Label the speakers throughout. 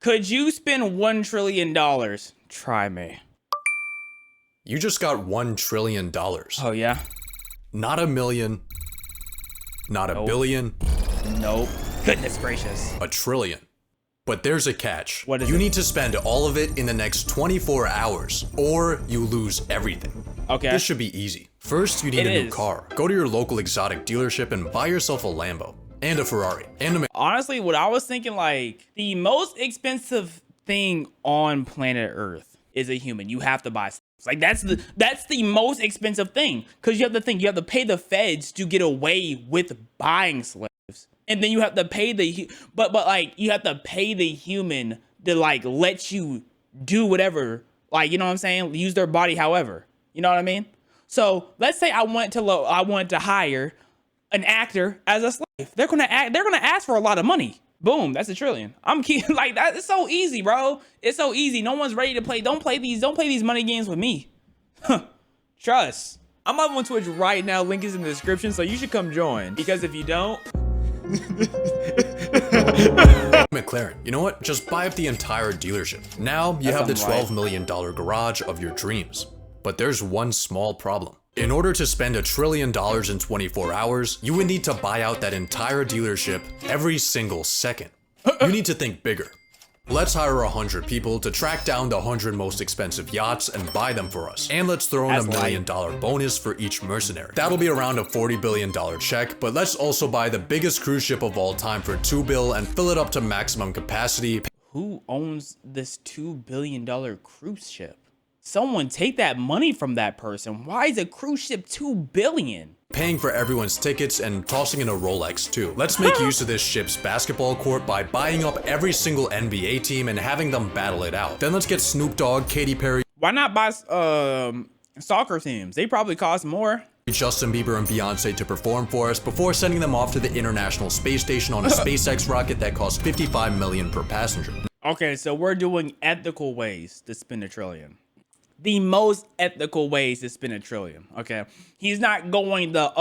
Speaker 1: Could you spend $1 trillion? Try me.
Speaker 2: You just got $1 trillion.
Speaker 1: Oh, yeah?
Speaker 2: Not a million. Not a
Speaker 1: Nope.
Speaker 2: billion.
Speaker 1: Nope. Goodness gracious.
Speaker 2: A trillion. But there's a catch.
Speaker 1: What is
Speaker 2: you
Speaker 1: it?
Speaker 2: need to spend all of it in the next 24 hours, or you lose everything.
Speaker 1: Okay.
Speaker 2: This should be easy. First, you need a new car. Go to your local exotic dealership and buy yourself a Lambo, and a Ferrari, and a
Speaker 1: Honestly, what I was thinking, like, the most expensive thing on planet Earth is a human. You have to buy slaves. Like, that's the most expensive thing. Because you have to think, you have to pay the feds to get away with buying slaves. And then you have to pay but like, you have to pay the human to, like, let you do whatever. Like, you know what I'm saying? Use their body however. You know what I mean? So, let's say I wanted to hire an actor as a slave. They're gonna ask for a lot of money. Boom, that's $1 trillion. I'm kidding. Like, that. It's so easy, bro. It's so easy. No one's ready to play. Don't play these money games with me. Trust. I'm up on Twitch right now. Link is in the description, so you should come join. Because if you don't,
Speaker 2: McLaren. You know what? Just buy up the entire dealership. Now you have the $12 million garage of your dreams. But there's one small problem. In order to spend $1 trillion in 24 hours, you would need to buy out that entire dealership every single second. You need to think bigger. Let's hire 100 people to track down the 100 most expensive yachts and buy them for us. And let's throw in a $1 million bonus for each mercenary. That'll be around a $40 billion check, but let's also buy the biggest cruise ship of all time for $2 billion and fill it up to maximum capacity.
Speaker 1: Who owns this $2 billion cruise ship? Someone take that money from that person. Why is a cruise ship $2 billion?
Speaker 2: Paying for everyone's tickets and tossing in a Rolex too. Let's make use of this ship's basketball court by buying up every single NBA team and having them battle it out. Then let's get Snoop Dogg, Katy Perry.
Speaker 1: Why not buy soccer teams? They probably cost more.
Speaker 2: Justin Bieber and Beyonce to perform for us before sending them off to the International Space Station on a SpaceX rocket that costs $55 million per passenger.
Speaker 1: Okay, so we're doing ethical ways to spend $1 trillion. The most ethical ways to spend $1 trillion. Okay, he's not going the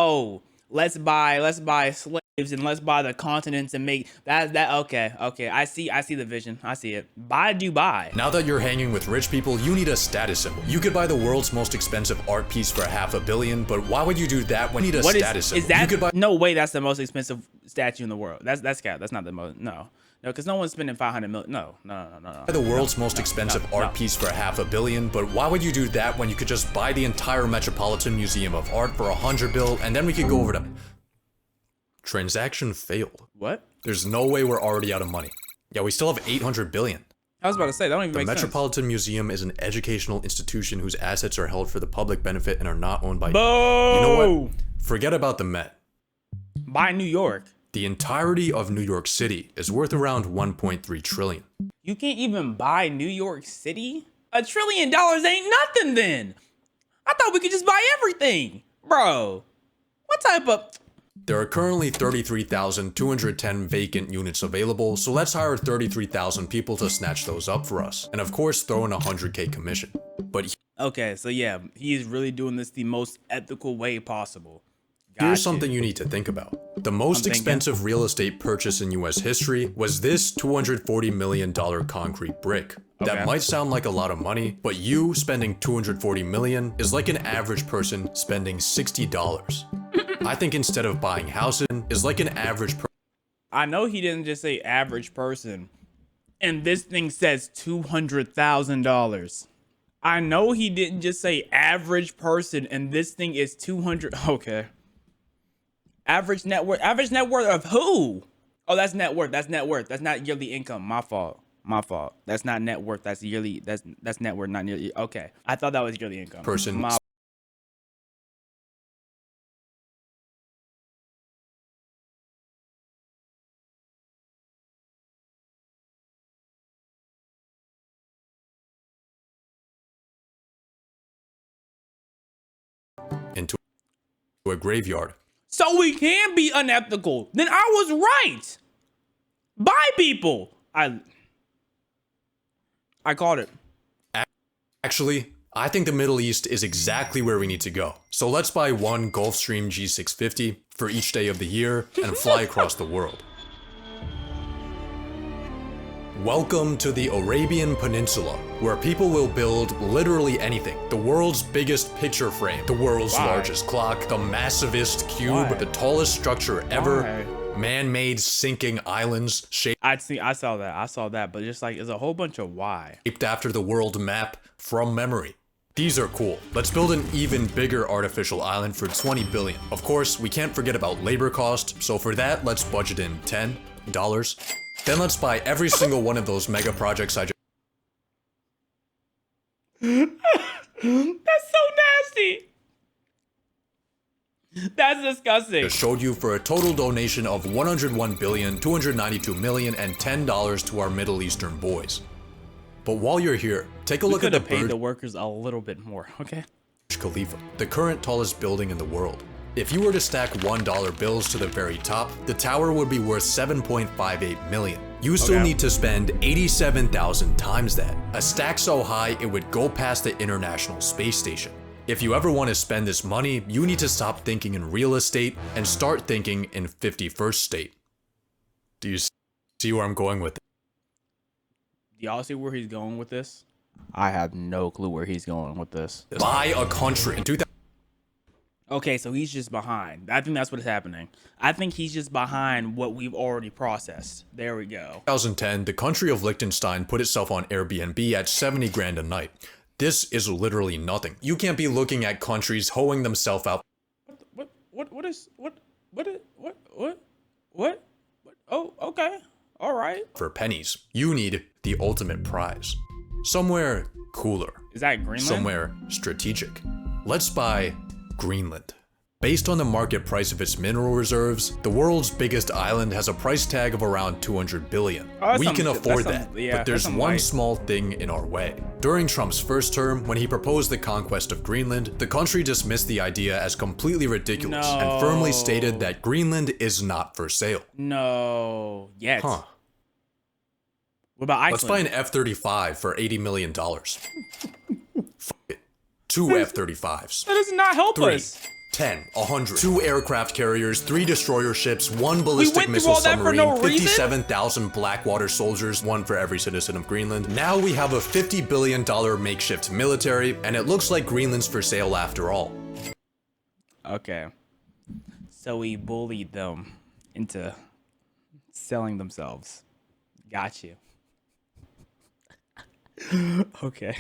Speaker 1: let's buy slaves and let's buy the continents and make that. Okay. I see the vision. I see it. Buy Dubai.
Speaker 2: Now that you're hanging with rich people, you need a status symbol. You could buy the world's most expensive art piece for $500 million, but why would you do that when you need a status symbol?
Speaker 1: Is that?
Speaker 2: You could buy
Speaker 1: No way. That's the most expensive statue in the world. That's cap. That's not the most. No, because no one's spending $500 million. No.
Speaker 2: The world's most expensive art piece for $500 million, but why would you do that when you could just buy the entire Metropolitan Museum of Art for $100 billion, and then we could go over to... Transaction failed.
Speaker 1: What?
Speaker 2: There's no way we're already out of money. Yeah, we still have $800 billion.
Speaker 1: I was about to say, that don't even
Speaker 2: The
Speaker 1: make sense.
Speaker 2: Metropolitan Museum is an educational institution whose assets are held for the public benefit and are not owned by...
Speaker 1: Boo!
Speaker 2: You know what? Forget about the Met.
Speaker 1: Buy New York.
Speaker 2: The entirety of New York City is worth around $1.3 trillion.
Speaker 1: You can't even buy New York City? $1 trillion ain't nothing then. I thought we could just buy everything. Bro, what type of...
Speaker 2: There are currently 33,210 vacant units available, so let's hire 33,000 people to snatch those up for us. And of course, throw in a $100K commission. But
Speaker 1: okay, so yeah, he's really doing this the most ethical way possible.
Speaker 2: here's something you need to think about. The most expensive real estate purchase in US history was this $240 million concrete brick. That might sound like a lot of money, but you spending $240 million is like an average person spending $60. I think instead of buying houses is like an average person.
Speaker 1: I know he didn't just say average person, and this thing says $200,000. I know he didn't just say average person, and this thing is 200. Okay. Average net worth. Average net worth of who? Oh, that's net worth. That's net worth. That's not yearly income. My fault. That's not net worth. That's yearly. That's net worth, not yearly. Okay. I thought that was yearly income.
Speaker 2: Person. Into a graveyard.
Speaker 1: So we can be unethical. Then I was right. Buy people. I called it.
Speaker 2: Actually, I think the Middle East is exactly where we need to go. So let's buy one Gulfstream G650 for each day of the year and fly across the world. Welcome to the Arabian Peninsula, where people will build literally anything. The world's biggest picture frame, the world's largest clock, the massivest cube, the tallest structure ever, man-made sinking islands shaped
Speaker 1: I saw that, but just like, it's a whole bunch of why.
Speaker 2: after the world map from memory. These are cool. Let's build an even bigger artificial island for 20 billion. Of course, we can't forget about labor cost, so for that, let's budget in $10. Then let's buy every single one of those mega projects I just
Speaker 1: That's so nasty. That's disgusting.
Speaker 2: showed you for a total donation of 101,292,000,000 and $10 to our Middle Eastern boys. But while you're here, take a look at the
Speaker 1: paid
Speaker 2: Burj
Speaker 1: the workers a little bit more, okay?
Speaker 2: Khalifa, the current tallest building in the world. If you were to stack $1 bills to the very top, the tower would be worth 7.58 million. You still need to spend 87,000 times that. A stack so high it would go past the International Space Station. If you ever want to spend this money, you need to stop thinking in real estate and start thinking in 51st state. Do you see where I'm going with it?
Speaker 1: Y'all see where he's going with this? I have no clue where he's going with this.
Speaker 2: Buy a country in 2000.
Speaker 1: Okay, so he's just behind. I think that's what is happening. I think he's just behind what we've already processed. There we go.
Speaker 2: 2010, the country of Liechtenstein put itself on Airbnb at 70 grand a night. This is literally nothing. You can't be looking at countries hoeing themselves out.
Speaker 1: What? Oh, okay. All right.
Speaker 2: For pennies. You need the ultimate prize. Somewhere cooler.
Speaker 1: Is that Greenland?
Speaker 2: Somewhere strategic. Let's buy Greenland. Based on the market price of its mineral reserves, the world's biggest island has a price tag of around 200 billion. We can afford that, but there's one small thing in our way. During Trump's first term, when he proposed the conquest of Greenland, the country dismissed the idea as completely ridiculous and firmly stated that Greenland is not for sale.
Speaker 1: No. Yet. Huh. What about Iceland?
Speaker 2: Let's buy an F-35 for $80 million. F it. 2 F-35s.
Speaker 1: That does not help
Speaker 2: 3,
Speaker 1: us.
Speaker 2: 10, 100. 2 aircraft carriers, 3 destroyer ships, 1 ballistic missile submarine,
Speaker 1: no
Speaker 2: 57,000 Blackwater soldiers, 1 for every citizen of Greenland. Now we have a $50 billion makeshift military, and it looks like Greenland's for sale after all.
Speaker 1: Okay. So we bullied them into selling themselves. Got you. Okay.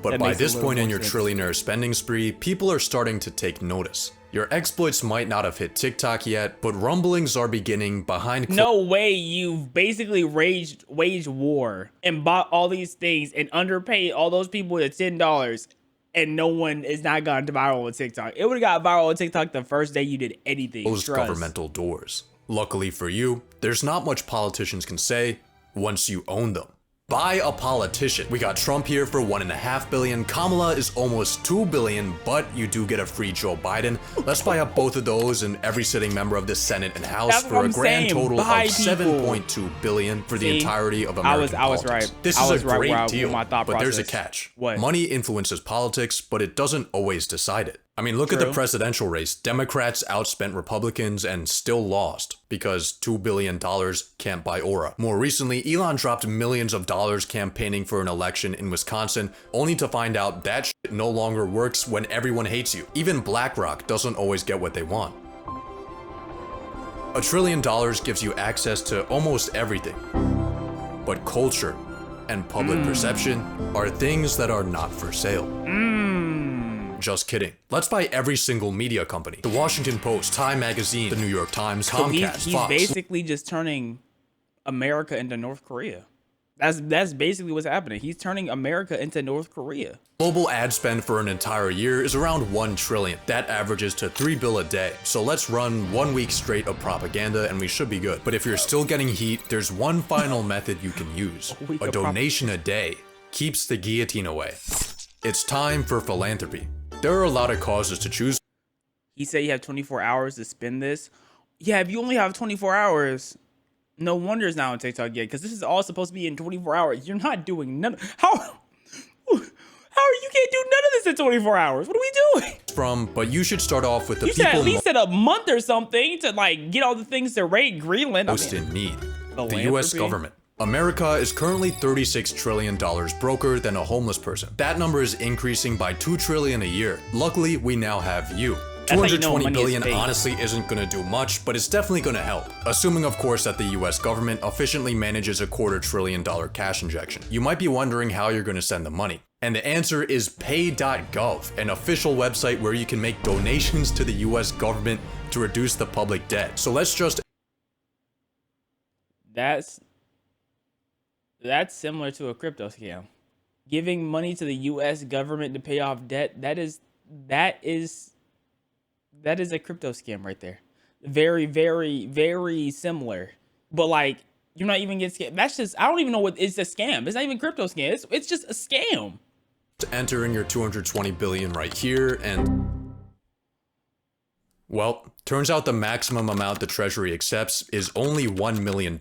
Speaker 2: But by this point in your trillionaire spending spree, people are starting to take notice. Your exploits might not have hit TikTok yet, but rumblings are beginning behind
Speaker 1: No way you've basically waged war and bought all these things and underpaid all those people with $10 and no one is not gone viral on TikTok. It would have got viral on TikTok the first day you did anything.
Speaker 2: closed governmental doors. Luckily for you, there's not much politicians can say once you own them. Buy a politician. We got Trump here for $1.5 billion. Kamala is almost $2 billion, but you do get a free Joe Biden. Let's buy up both of those and every sitting member of the Senate and House for a grand total of $7.2 billion for the entirety of American politics.
Speaker 1: Right.
Speaker 2: This is a great deal, but there's a catch.
Speaker 1: What?
Speaker 2: Money influences politics, but it doesn't always decide it. I mean, look at the presidential race. Democrats outspent Republicans and still lost because $2 billion can't buy aura. More recently, Elon dropped millions of dollars campaigning for an election in Wisconsin, only to find out that shit no longer works when everyone hates you. Even BlackRock doesn't always get what they want. $1 trillion gives you access to almost everything. But culture and public perception are things that are not for sale. Just kidding. Let's buy every single media company. The Washington Post, Time Magazine, the New York Times, Comcast,
Speaker 1: he's
Speaker 2: Fox.
Speaker 1: basically just turning America into North Korea. That's basically what's happening. He's turning America into North Korea.
Speaker 2: Global ad spend for an entire year is around $1 trillion. That averages to $3 billion a day. So let's run 1 week straight of propaganda and we should be good. But if you're still getting heat, there's one final method you can use. A donation a day keeps the guillotine away. It's time for philanthropy. There are a lot of causes to choose.
Speaker 1: He said you have 24 hours to spend this. Yeah, if you only have 24 hours, no wonder it's not on TikTok yet, because this is all supposed to be in 24 hours. You're not doing none. How you can't do none of this in 24 hours? What are we doing?
Speaker 2: But you should start off with the
Speaker 1: you
Speaker 2: people
Speaker 1: said at least a month or something to like get all the things to rate Greenland.
Speaker 2: most in need. The U.S. government. America is currently $36 trillion broker than a homeless person. That number is increasing by $2 trillion a year. Luckily, we now have you. 220 billion honestly isn't gonna do much, but it's definitely gonna help. Assuming, of course, that the US government efficiently manages a $250 billion cash injection. You might be wondering how you're gonna send the money. And the answer is pay.gov, an official website where you can make donations to the US government to reduce the public debt. So let's just...
Speaker 1: That's similar to a crypto scam. Giving money to the US government to pay off debt, that is a crypto scam right there. Very, very, very similar. But like, you're not even getting scammed. That's just, I don't even know what it's a scam. It's not even crypto scam. It's just a scam.
Speaker 2: Enter in your 220 billion right here and... Well, turns out the maximum amount the Treasury accepts is only $1 million.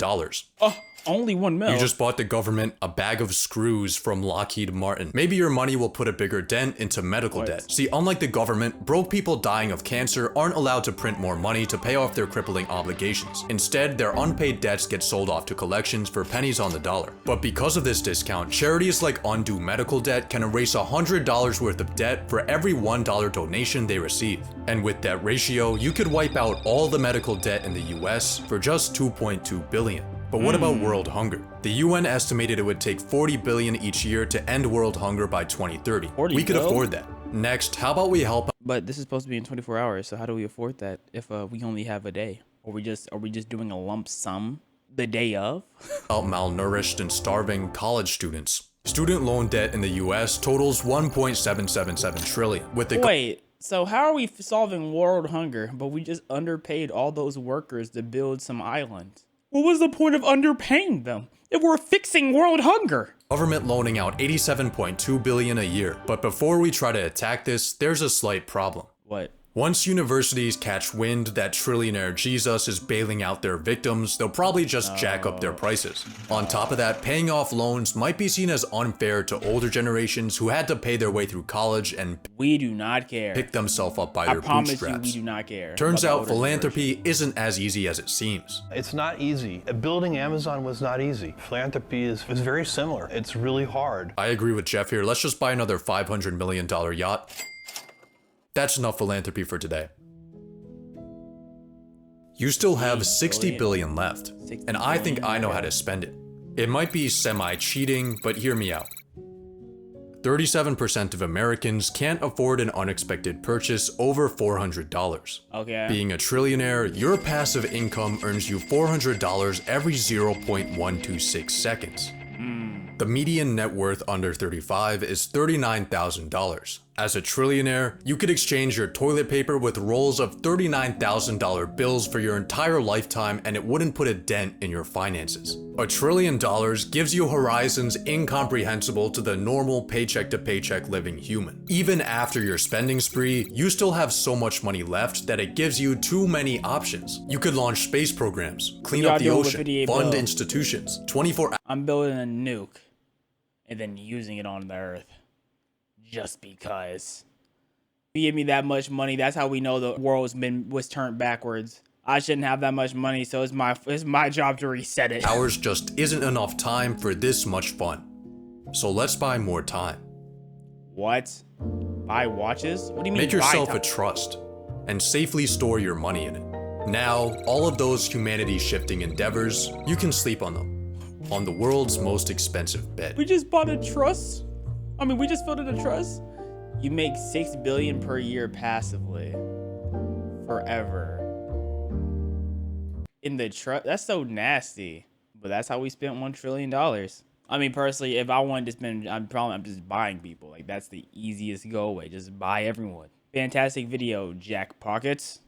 Speaker 1: Oh, only 1 mil.
Speaker 2: You just bought the government a bag of screws from Lockheed Martin. Maybe your money will put a bigger dent into medical debt. See, unlike the government, broke people dying of cancer aren't allowed to print more money to pay off their crippling obligations. Instead, their unpaid debts get sold off to collections for pennies on the dollar. But because of this discount, charities like Undo Medical Debt can erase $100 worth of debt for every $1 donation they receive. And with that ratio, you could wipe out all the medical debt in the US for just $2.2 billion. But what about world hunger? The UN estimated it would take 40 billion each year to end world hunger by 2030. We could afford that. Next, how about we help?
Speaker 1: But this is supposed to be in 24 hours, so how do we afford that if we only have a day? Are we just doing a lump sum the day of?
Speaker 2: Help malnourished and starving college students. Student loan debt in the US totals 1.777 trillion. With the
Speaker 1: Wait, so how are we solving world hunger, but we just underpaid all those workers to build some island? What was the point of underpaying them if we're fixing world hunger?
Speaker 2: Government loaning out 87.2 billion a year. But before we try to attack this, there's a slight problem.
Speaker 1: What?
Speaker 2: Once universities catch wind that trillionaire Jesus is bailing out their victims, they'll probably just jack up their prices. On top of that, paying off loans might be seen as unfair to older generations who had to pay their way through college and
Speaker 1: we do not care.
Speaker 2: Pick themselves up by their bootstraps.
Speaker 1: I promise you, we do not care.
Speaker 2: Turns out philanthropy isn't as easy as it seems.
Speaker 3: It's not easy. Building Amazon was not easy. Philanthropy is very similar. It's really hard.
Speaker 2: I agree with Jeff here. Let's just buy another $500 million yacht. That's enough philanthropy for today. You still have 60 billion left, and I think I know how to spend it. It might be semi-cheating, but hear me out. 37% of Americans can't afford an unexpected purchase over $400.
Speaker 1: Okay.
Speaker 2: Being a trillionaire, your passive income earns you $400 every 0.126 seconds. The median net worth under 35 is $39,000. As a trillionaire, you could exchange your toilet paper with rolls of $39,000 bills for your entire lifetime and it wouldn't put a dent in your finances. $1 trillion gives you horizons incomprehensible to the normal paycheck-to-paycheck living human. Even after your spending spree, you still have so much money left that it gives you too many options. You could launch space programs, clean up the ocean, fund institutions, 24 hours.
Speaker 1: I'm building a nuke and then using it on the earth. Just because. You give me that much money, that's how we know the world was turned backwards. I shouldn't have that much money, so it's my job to reset it.
Speaker 2: Hours just isn't enough time for this much fun. So let's buy more time.
Speaker 1: What? Buy watches? What do you mean?
Speaker 2: Make yourself a trust and safely store your money in it. Now, all of those humanity shifting endeavors, you can sleep on them. On the world's most expensive bed.
Speaker 1: We just bought a trust? I mean, we just filled in a trust. You make $6 billion per year passively, forever. In the trust, that's so nasty. But that's how we spent $1 trillion. I mean, personally, if I wanted to spend, I'm just buying people. Like that's the easiest go away. Just buy everyone. Fantastic video, Jack Pockets.